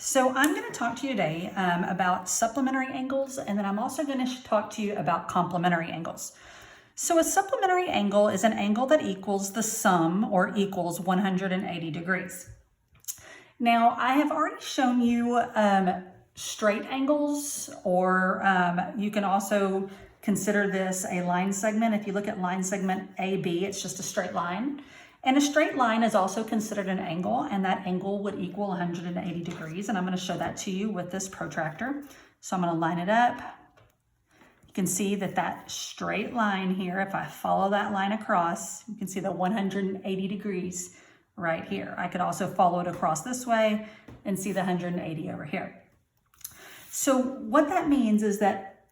So I'm going to talk to you today about supplementary angles, and then I'm also going to talk to you about complementary angles. So a supplementary angle is an angle that equals the sum or equals 180 degrees. Now, I have already shown you straight angles, or you can also consider this a line segment. If you look at line segment AB, it's just a straight line. And a straight line is also considered an angle, and that angle would equal 180 degrees. And I'm going to show that to you with this protractor. So I'm going to line it up. You can see that that straight line here, if I follow that line across, you can see the 180 degrees right here. I could also follow it across this way and see the 180 over here. So what that means is that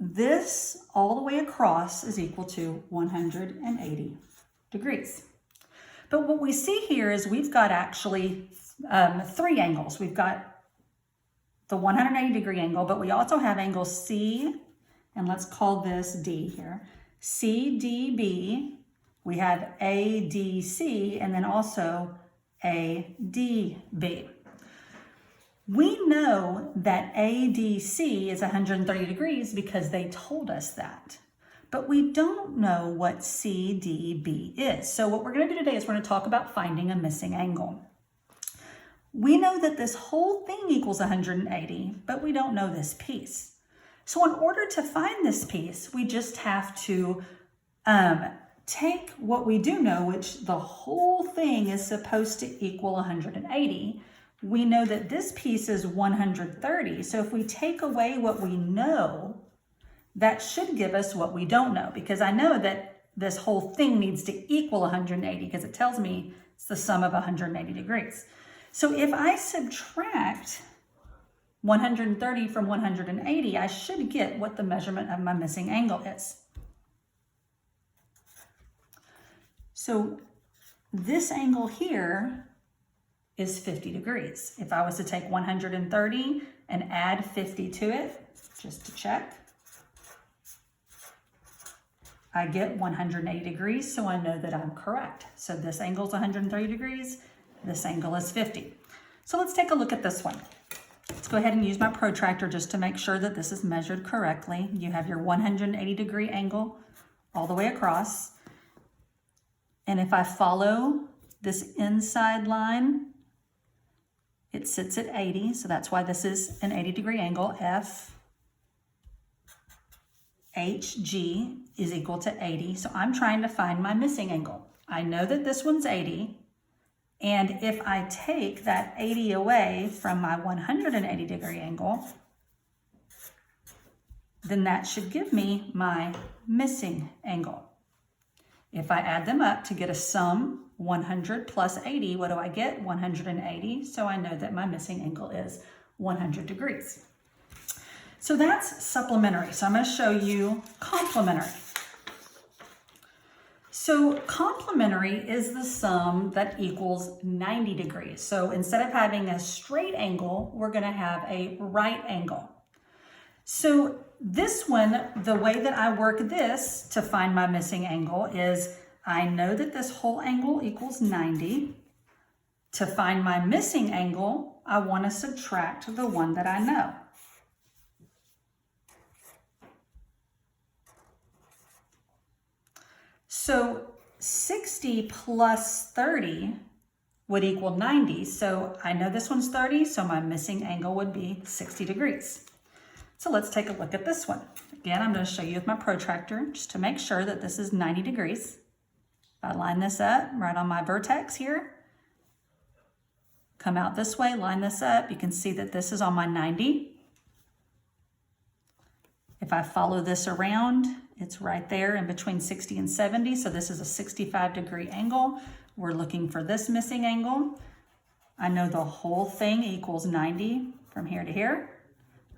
this all the way across is equal to 180 degrees. But what we see here is we've got actually three angles. We've got the 180 degree angle, but we also have angle C, and let's call this D here. CDB, we have ADC, and then also ADB. We know that ADC is 130 degrees because they told us that. But we don't know what CDB is. So what we're going to do today is we're going to talk about finding a missing angle. We know that this whole thing equals 180, but we don't know this piece. So in order to find this piece, we just have to take what we do know, which the whole thing is supposed to equal 180. We know that this piece is 130. So if we take away what we know, that should give us what we don't know, because I know that this whole thing needs to equal 180 because it tells me it's the sum of 180 degrees. So if I subtract 130 from 180, I should get what the measurement of my missing angle is. So this angle here is 50 degrees. If I was to take 130 and add 50 to it, just to check, I get 180 degrees, so I know that I'm correct. So this angle is 130 degrees, this angle is 50. So let's take a look at this one. Let's go ahead and use my protractor just to make sure that this is measured correctly. You have your 180 degree angle all the way across. And if I follow this inside line, it sits at 80, so that's why this is an 80 degree angle. FHG is equal to 80, so I'm trying to find my missing angle. I know that this one's 80, and if I take that 80 away from my 180 degree angle, then that should give me my missing angle. If I add them up to get a sum, 100 plus 80, what do I get? 180, so I know that my missing angle is 100 degrees. So that's supplementary. So I'm going to show you complementary. So complementary is the sum that equals 90 degrees. So instead of having a straight angle, we're going to have a right angle. So this one, the way that I work this to find my missing angle is I know that this whole angle equals 90. To find my missing angle, I want to subtract the one that I know. So 60 plus 30 would equal 90. So I know this one's 30, so my missing angle would be 60 degrees. So let's take a look at this one. Again, I'm going to show you with my protractor just to make sure that this is 90 degrees. If I line this up right on my vertex here, come out this way, line this up, you can see that this is on my 90. If I follow this around, it's right there in between 60 and 70. So this is a 65 degree angle. We're looking for this missing angle. I know the whole thing equals 90 from here to here.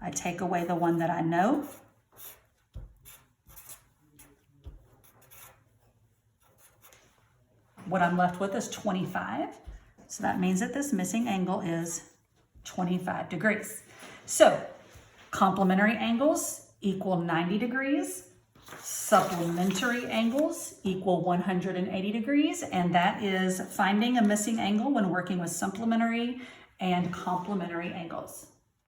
I take away the one that I know. What I'm left with is 25. So that means that this missing angle is 25 degrees. So complementary angles equal 90 degrees. Supplementary angles equal 180 degrees, and that is finding a missing angle when working with supplementary and complementary angles.